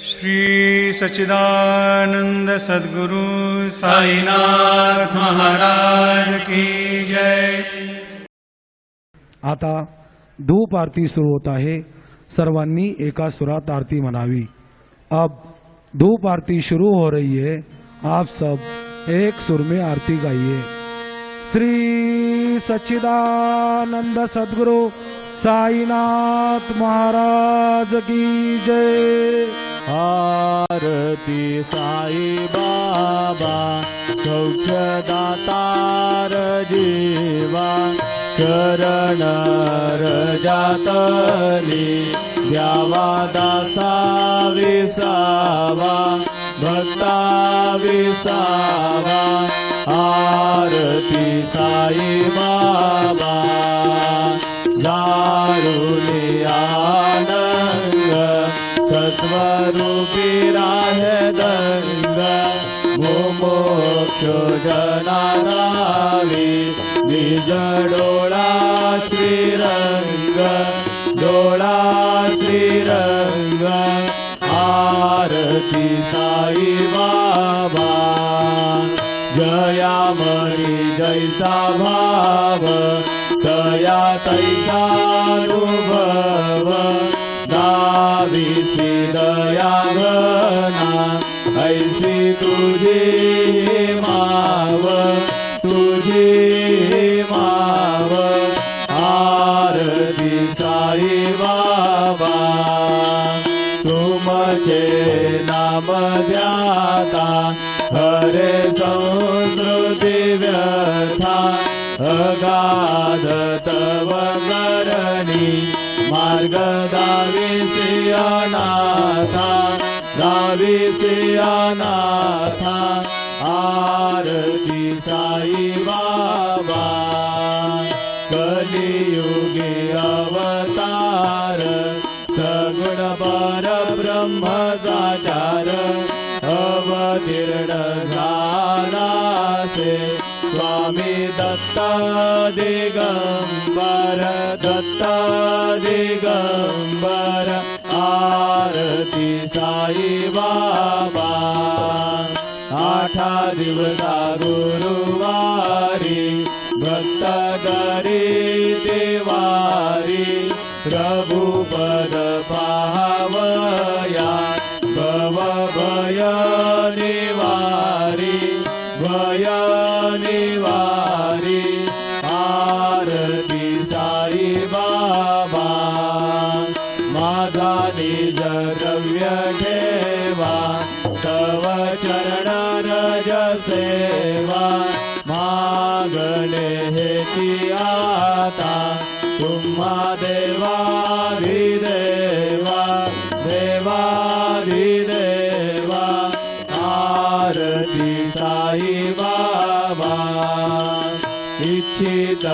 श्री सच्चिदानंद सद्गुरु साईनाथ महाराज की जय। आता धूप आरती सुरू होत आहे। सर्वांनी एका सुरात आरती म्हणावी। अब धूप आरती शुरू हो रही है। आप सब एक सुर में आरती गाइए। श्री सच्चिदानंद सद्गुरु साईनाथ महाराज की जय। आरती साई बाबा सौख्यदातार जीवा चरण रजातली द्यावा दासा विसावा भक्ता विसावा। आरती साई बाबा जारुनी आनंद सत्वरूपी राहदंग मोक्ष जनारावी निज डोळा श्रीरंग डोळा श्रीरंग। आरती साई बाबा जयामणी जैसा भाव तया तैसा अनुभव दाविसी दया घना ऐसी तुझी माव तुझी माव। आरती साई बाबा तुमचे नाम ध्याता हरे संस्कृती व्यथा अगाध तव करणी मार्ग दाविसी अनाथा दाविसी अनाथा। आरती साई बाबा कलियुगी अवतार सगुण पर ब्रह्म साचार अवतीर्ण झालासे स्वामी दत्त दिगंबर दत्त दिगंबर। आरती साई बाबा आठा दिवसा गुरुवारी भक्त गरी देवारी प्रभु पद पावया भव भय निवारी भय निवारी। आरती साई बाबा माझा निज द्रव्य ठेवा तव चरण रज सेवा मागणे हेची आता तुम्हा देवाधिदेवा देवाधिदेवा। आरती साई बाबा इच्छित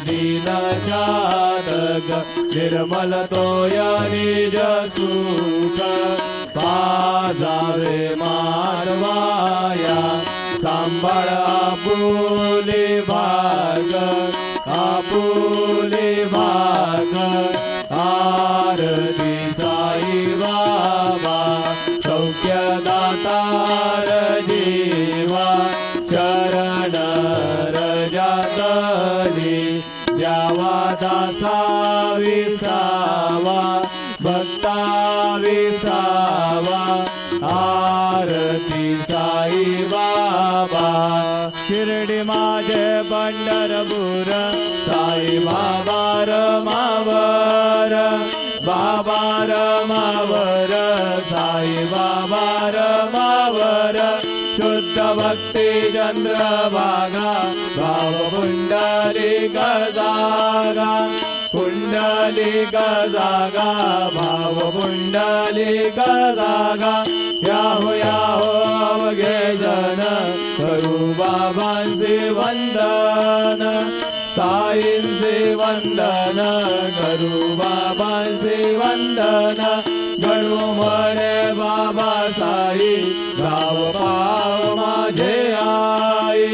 दीन जातक निर्मल तोय निज सुख पाजावे मारवाया सांभाळ आपुले भाग आपुले भाग। आरती साई बाबा सौख्यदातार जीवा चरण रजातली द्यावा दासा विसावा भक्ता विसावा। आरती साई बाबा शिर्डी माझे पंढरपूर साई बाबा रमावर बाबा रमावर साई बाबा रमावर। शुद्ध भक्ती चंद्रभागा भाव पुंडलिक जागा पुंडलिक जागा भाव पुंडलिक जागा। याहो याहो अवघे जन करू बाबांचे वंदन साईंचे वंदन करू बाबांचे वंदन। गणू म्हणे बाबा साई गाव पाव माझे आई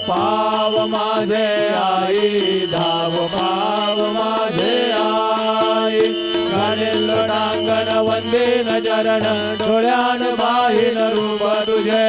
पाव माझे आई धाव पाव माझे आई। गणे लोटांगण वंदीन चरण डोळ्यान पाहिन रूप तुझे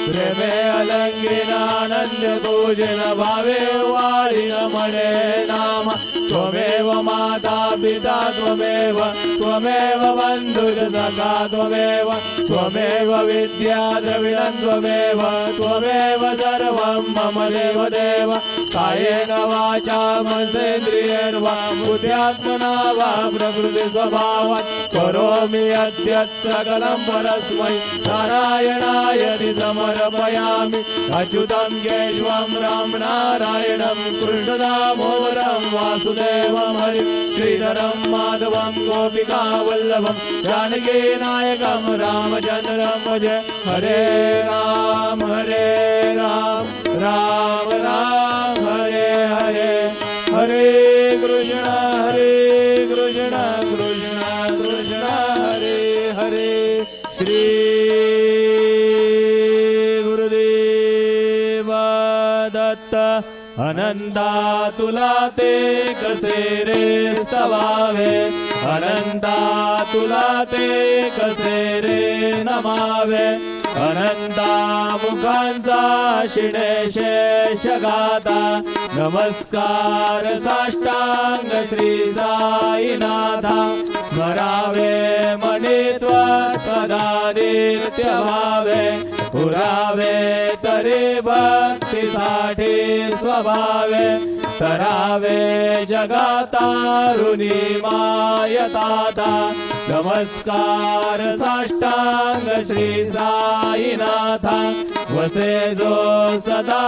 प्रेमे अलंकीन आनंद पूजन भावे वाळीन म्हणे नाम त्वमेव माता पिता त्वमेव त्वमेव बंधुर सखा त्वमेव त्वमेव विद्या द्रविणं त्वमेव त्वमेव सर्वं मम देव देव कायेन वाचा मनसेन्द्रियैर्वा बुद्ध्यात्मना वा प्रकृति स्वभावात् करोमि यद्यत् सकलं परस्मै नारायणाय समर्पयामि अच्युतं केशवं राम नारायणं कृष्णदामोदरं वासुदेवं हरि श्रीधरं माधवं गोपिका वल्लभं जानकी नायकं रामचन्द्रं भजे हरे राम राम राम हरे हरे हरे कृष्ण कृष्ण कृष्ण हरे हरे श्री गुरुदेव दत्त अनंता तुला ते कसे रे स्तवावे अनंता तुला ते कसे रे नमावे अनंता मुखांचा शिणे शेष गाता नमस्कार साष्टांग श्री साईनाथा स्मरावे मणित्व कदा नित्य भावे पुरावे तरी भक्तीसाठी स्वभावे तरावे जगतारुणी मायताता नमस्कार साष्टांग श्री साईनाथा वसे जो सदा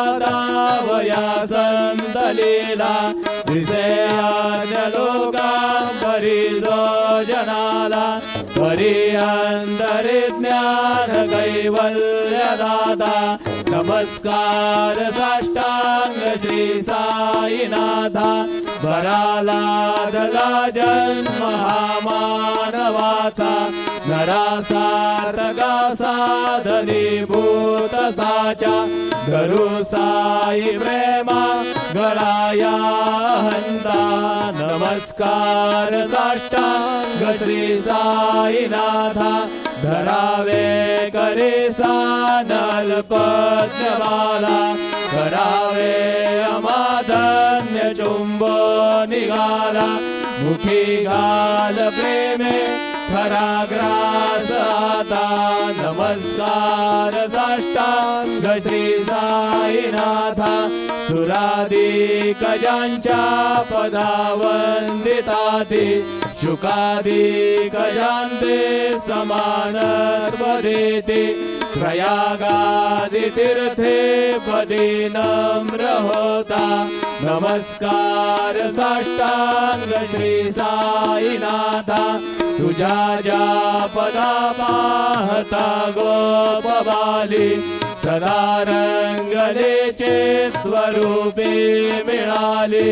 वया संत लीला दिसे अन्य लोका परी जो जनाला परी अंतरी ज्ञान कैवल्य दाता नमस्कार साष्टांग श्री साईनाथा भराला दला जन्म हा मानवाचा नरासारगा साधनी भूत साचा गरु साई प्रेमा गळाया हंता नमस्कार साष्टांग श्री साईनाथा धरावे करे सानल पद्ममाला करावे अमाधन्य चुंबो निघाला मुखी घाल प्रेमे खरा ग्रास आता नमस्कार साष्टांग श्री साईनाथा सुरादिक ज्यांच्या पदावंदिताती शुकादिक जानते समानत्व देते प्रयागादि तीर्थे पदी नम्र होता नमस्कार साष्टांग श्री साईनाथा तुझ्या ज्या पदा पाहता गोप बाली सदा रंगलेचे स्वरूपे मिळाले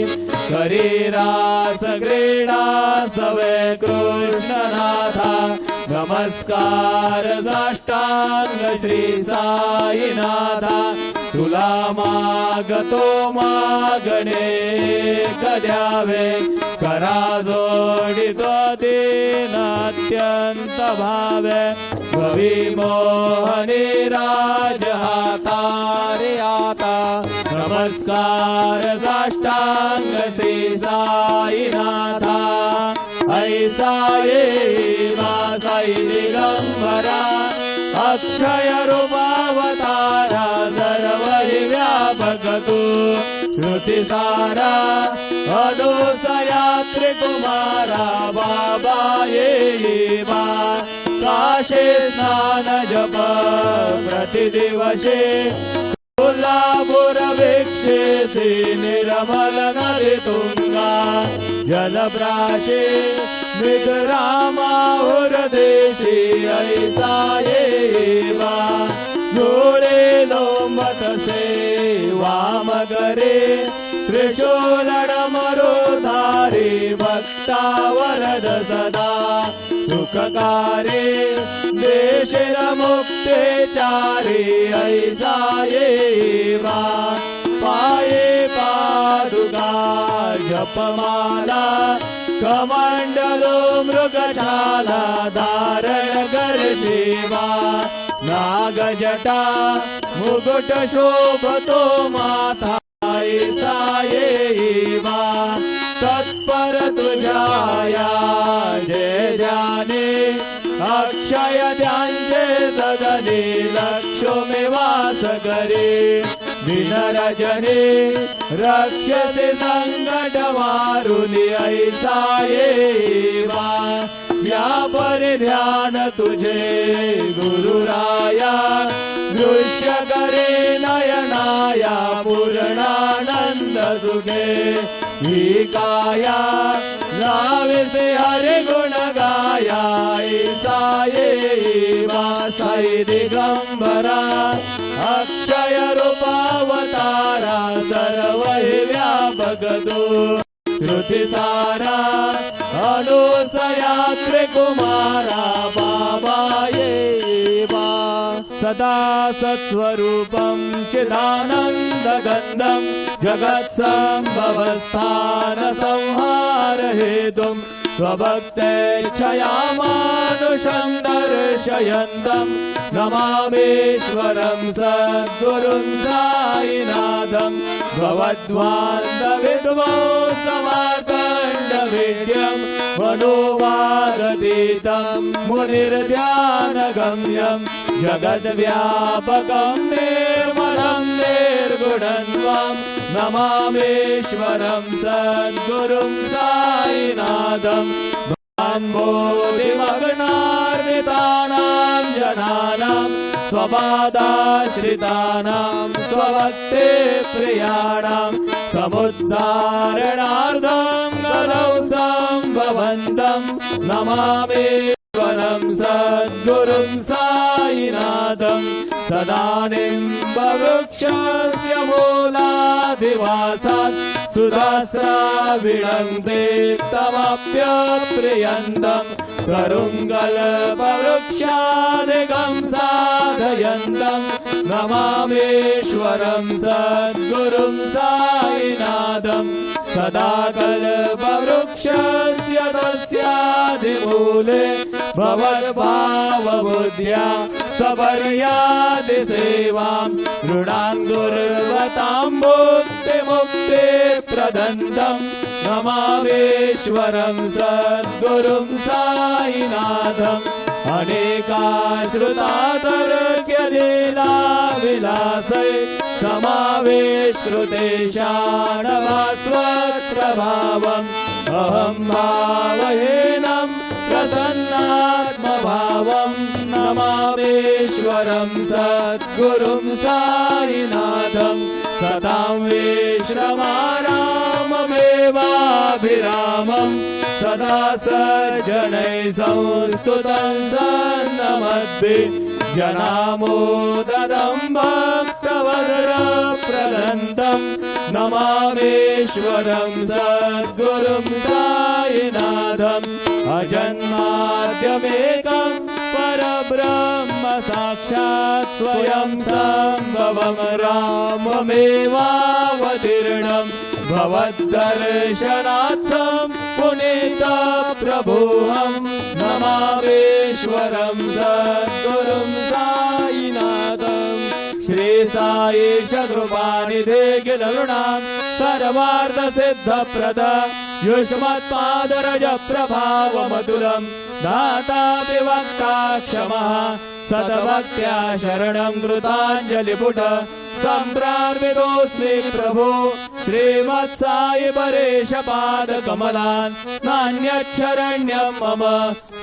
करी रास क्रीडा सवे कृष्णनाथा नमस्कार साष्टांग श्री साईनाथा तुला मागतो मागणे कद्यावे करा जोडितो दिन अत्यंत भावे विमोहनी राज हातारी आता नमस्कार साष्टांग श्री साईनाथा ऐसा ये मा साई दिगंबरा अक्षय रूपावतारा सर्व व्यापक तू श्रुतिसारा अडोसया त्रिकुमारा बाबा ये बा काशे स्नान जप प्रतिदिवशे कोल्हापूर भिक्षेसी निर्मल नदी तुंगा जलप्राशे विग्रामाहुर देशी ऐसा ये बा डोळे लोंबतसे वामगरे त्रिशूलडमरुधारी भक्ता वरद सदा सुखकारे देशिल मुक्तेचारी ऐसा ये बा पाये पादुका जपमाला कमंडलो मृगशाला धारण गर्जेवा नागजटा मुकुट शोभतो माथा सायेवा तत्पर तुझाया जय ध्याने अक्षय ध्यांचे सदने लक्ष्मी वास करे दिन रजने रक्षसे संकट वारुनी ऐसा येवा व्यापर ध्यान तुझे गुरुराया दृश्य करे नयनाया पूर्णानंद सुखे ही काया लाविसे हरि गुण गाया ऐसा येवा साई दिगंबरा अक्षय रूपावतारा सर्व व्यापक तू श्रुती सारा अनुसयात्रे कुमारा बाबा येवा सदा सत्स्वरूपं चिदानन्दगन्धं जगत्सम्भवस्थान संहार हेतुं स्वभक्तेच्छया मानुषं दर्शयन्तं नमामीश्वरं सद्गुरुं साईनाथं भवद्वान्दविद्वो समाकण्डवेद्यं मनोवागतीतं मुनिर्ध्यानगम्यं जगद्व्यापकं निर्मलं निर्गुणन्वं नमामीश्वरं सद्गुरुं साईनाथं बोधिमग्नार्पितानां जनानां स्वपादाश्रितानां स्वभक्ते प्रियाणां समुद्धारणार्थं गदौ सम्भवन्तं नमामीश्वरं सद्गुरुं साईनाथं सदानिम्बवृक्षस्य मूलाधिवासात् सुधास्राविणं दीप्तमप्यप्रियन्तं करुङ्गल्पवृक्षादिकं साधयन्तं नमामीश्वरं सद्गुरुं साईनाथं सदा कल्पवृक्षस्य तस्यादिमूले भवद्भावबुद्ध्या सपर्यादिसेवां ऋणाङ्गुर्वतां मुक्तिमुक्ते प्रदन्तं नमामीश्वरं सद्गुरुं साईनाथम् अनेकाश्रुतातर्क्यलीला विलासै समावेशकृतेशानभास्वत्प्रभावम् अहं भावहीनं प्रसन्नात्मभावं नमामीश्वरं सद्गुरुं साईनाथं सतां विश्रमाराममेवाभिरामं सदा सज्जनैः संस्तुतं सन्नमद्भिः जनामोददं भक्तवदरप्रदन्तं नमामीश्वरं सद्गुरुं साईनाथम् अजन्माद्यमेकं परब्रह्म साक्षात् स्वयं सम्भवं राममेवावतीर्णं भवद्दर्शनार्थं पुनीतप्रभुहं नमामीश्वरं सद्गुरुं साईनाथम् श्री साईश कृपानिधे किलरुणां सर्वार्थसिद्धप्रद युष्मत्पादरज प्रभावमतुलं दातापि वक्ता क्षमः सद्भक्त्या शरणं कृताञ्जलिपुट सम्प्रार्पितोऽस्मि प्रभो श्रीमत्साई परेश पादकमलान् नान्यच्छरण्यं मम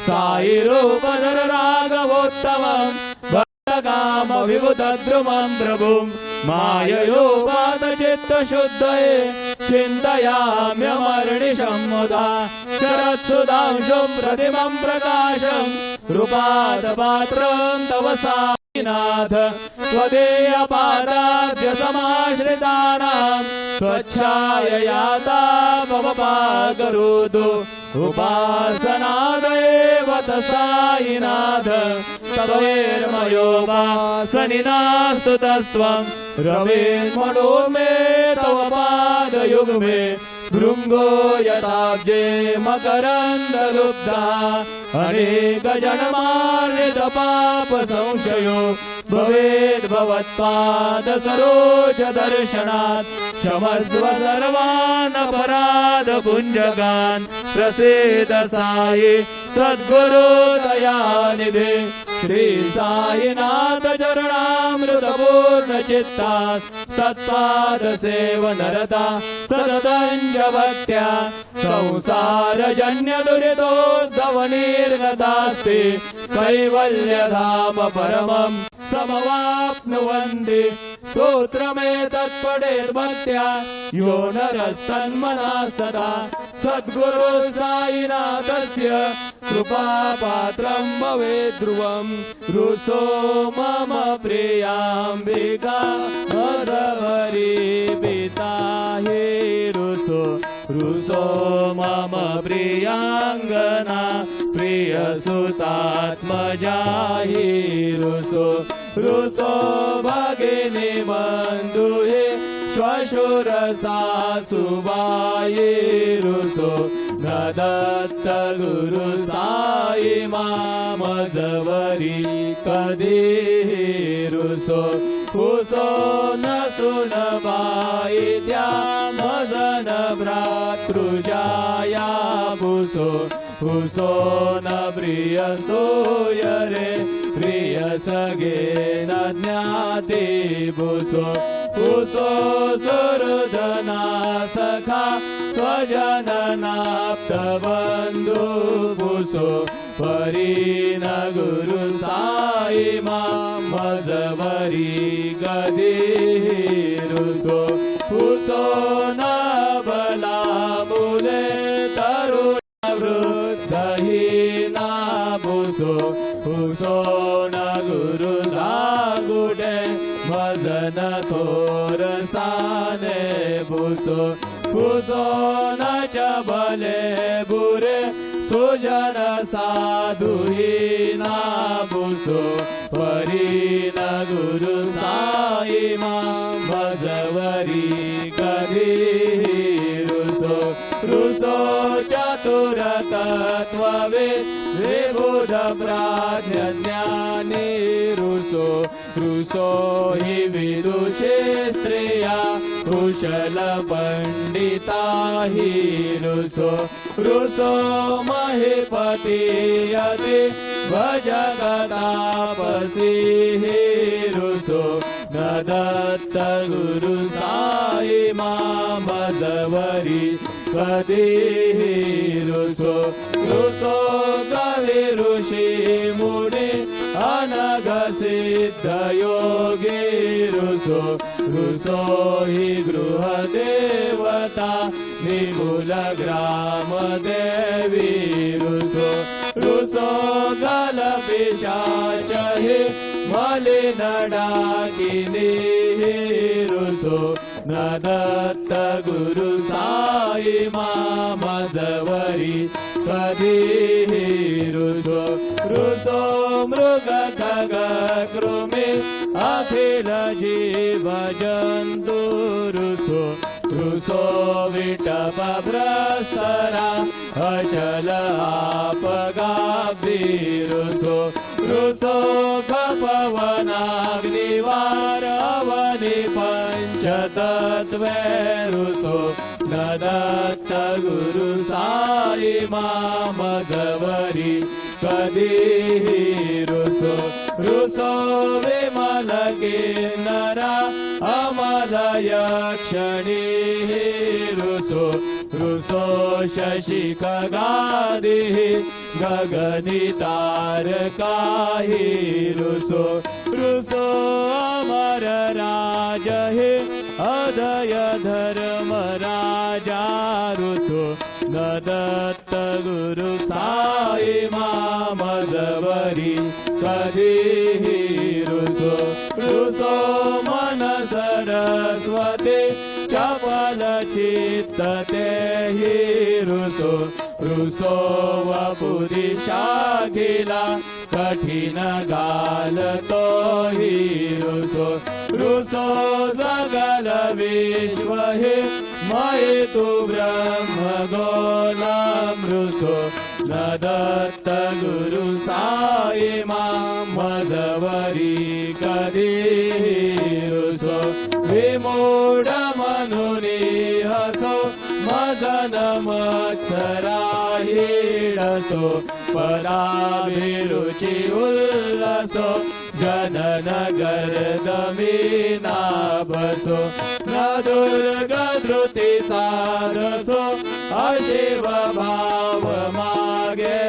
साई रूपधर राघवोत्तमं काम विभुतद्रुमं प्रभुं माययोपातचित्तशुद्धये चिन्तयाम्यमर्निशं मुदा शरत्सुधांशुं प्रतिमं प्रकाशं कृपादपात्रं तव साईनाथ त्वदीयपादाब्ज समाश्रितानां स्वच्छाययाता मम पाकरोतु उपासनादेव साईनाथ तवेर्मयो वासनिनास्तुतस्त्वं रवेन्मनो मे तव पादयुग्मे भृङ्गो यथाब्जे मकरन्दलुब्धा अनेकजन्मार्जितपापसंशयो भवेद्भवत्पाद सरोज दर्शनात् क्षमस्व सर्वान् अपराधपुञ्जगान् प्रसीद साई सद्गुरु दयानिधे श्री साईनाथ चरणामृतपूर्ण चित्ता सत्पाद सेवनरता सततञ्च भक्त्या संसारजन्य दुरितोद्धव निर्गतास्ते कैवल्यधाम परमं समवाप्नुवन्ति स्तोत्रमेतत्पठेत् भक्त्या यो नरस्तन्मना सदा सद्गुरु साईनाथस्य कृपापात्रं भवेत् ध्रुवं रुसो मम प्रियाम्बिका मदवरी पिता हे रुसो रुसो मम प्रियाङ्गना प्रियसुतात्मजा हि रुसो रुसो भगिनी बन्धुहे श्वशुर सासुबाये रुसो न दत्त गुरु साई मामजवरी कधी रुसो कुसो न सुनबाई त्या मजन भ्रातृजाया बुसो हुसो न प्रिय सोयरे प्रिय सगे न ज्ञाते बुसो हुसो सुरधना सखा स्वजननाप्त बन्धु बुसो परी न गुरु साई मजवरी गदी रुसो हुसो न बला मुले तरुण वृद्धहीना बुसो हुसो न गुरु दागुडे भजन थोर साने बुसो हुसो न चबले बुरे सुजन साधुहीना बुसो परी न गुरु साई भजवरी कधी रुसो रुसो चतुर तत्त्ववे विबुध प्राज्ञानी रुसो रुसो हि विदुषे स्त्रिया कुशल पंडिता हि रुसो रुसो महीपति यदि भजगतापसी हि रुसो न दत्त गुरु साई मजवरी कधी रुसो रुसो कवि ऋषि मुनि अनग सिद्ध योगी रुसो रुसो हि गृह देवता निमूल ग्राम देवी रुसो रुसो गल पिशाच हि मलिन डाकिनी रुसो न दत्त गुरु साई मजवरी कधी रुसो रुसो मृग खग कृमि अखिल जीव जन्तु रुसो रुसो विटप भ्रस्तरा अचल आपगाब्धी रुसो रुसो कपवनाग्निवार अवनि पंचतत्वे रुसो न दत्त गुरु साई मजवरी कधी रुसो रुसो विमल किन्नरा अमल यक्षणी रुसो रुसो शशि खगादि गगनि तारकाहि रुसो रुसो अमर राज हे अदय धर्म राजा रुसो न दत्त गुरु साई मजवरी कधी रुसो रुसो मन सरस्वती चपल चित्त ते हि रुसो रुसो वपुदिशाखिला कठीण घालतो हि रुसो रुसो जगल विश्व हे मये तू ब्रह्म गोलम रुसो न दत्त गुरु साई मजवरी कधी रुसो विमूढ म्हणून हसो मजन मत्सरा हिडसो पदाभिरुचि उल्लसो जनन गर्दमीना बसो न दुर्गधृती साधसो अशिव भाव मागे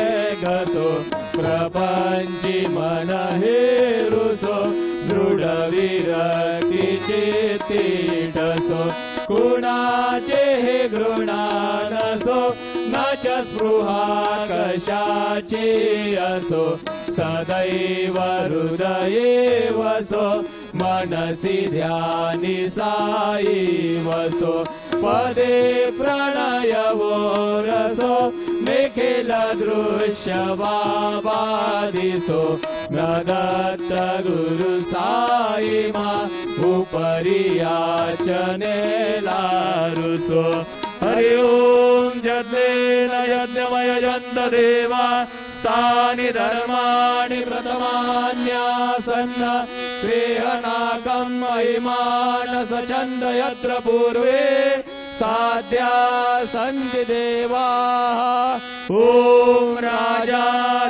घसो प्रपंची मन हेरुसो दृढ विरक्तीची तीटसो कुणाचे हे घृणानसो न च स्पृहा कशाची असो सदैव हृदये वसो मनसि ध्यानी साई वसो पदे प्रणयवो रसो निखिल दृश्य बाबा दिसो न दत्त गुरु साई उपरि याचने लारुसो हरि ओम यज्ञेन यज्ञमय जन्त देवा स्थानि धर्माणि प्रथमान्यासन्न क्रियनाकं महिमानस छन्द यत्र पूर्वे साध्या सन्ति देवाः ॐ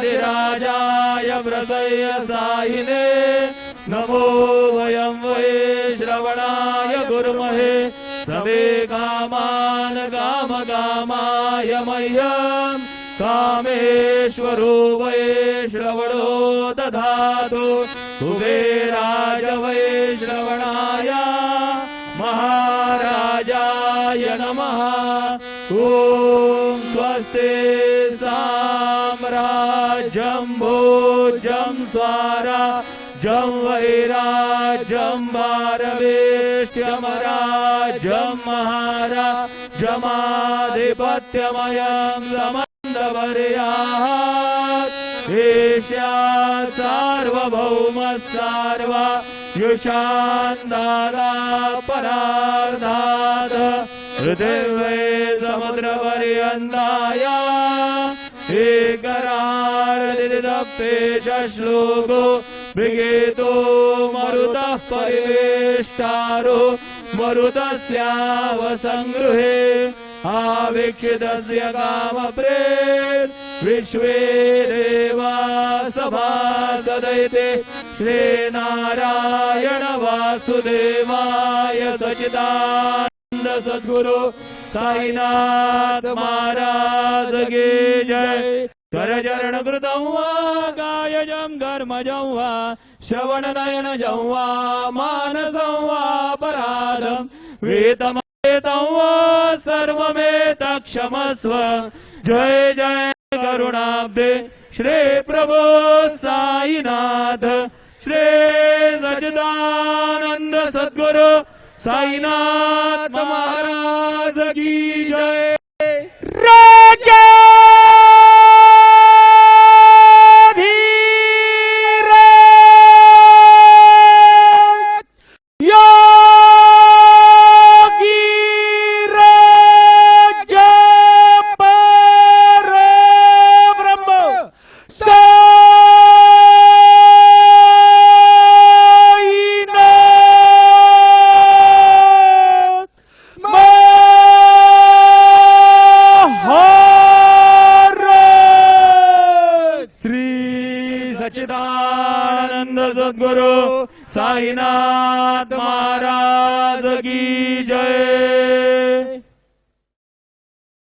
राजाधिराजाय प्रसय्य साहिने नमो वयं वै श्रवणाय कुर्महे समे कामान् कामकामाय मह्यं कामेश्वरो वै श्रवणो दधातु कुबेराज वै श्रवणाय महाराजाय नमः ॐ स्वस्ति साम्राज्यं भोजं स्वारा जं वैराज्यं भारवेष्ट्यमराज्यं महाराजमाधिपत्यमयं समन्दवर्याः एष्यात् सार्वभौमः सार्वा युषान्दादा परार्धात् हृदये समुद्रपर्यन्ताया एकरार्दिदप्तेश श्लोको मृगेतो मरुतः परिवेष्टारो मरुतस्याव संगृहे आवीक्षितस्य कामप्रेत विश्वे देवा सभासदैते श्रीनारायण वासुदेवाय सच्चिदानंद सद्गुरु साईनाथ महाराज की जय करचरण कृतं वा कायजं कर्मजं वा श्रवणनयनजं वा मानसं वा पराधं वेदं वा सर्वमेतत्क्षमस्व जय जय करुणाब्धे श्री प्रभो साईनाथ श्री सच्चिदानंद सद्गुरु साईनाथ महाराज की जय राजा सच्चिदानंद सद्गुरु साईनाथ महाराज की जय।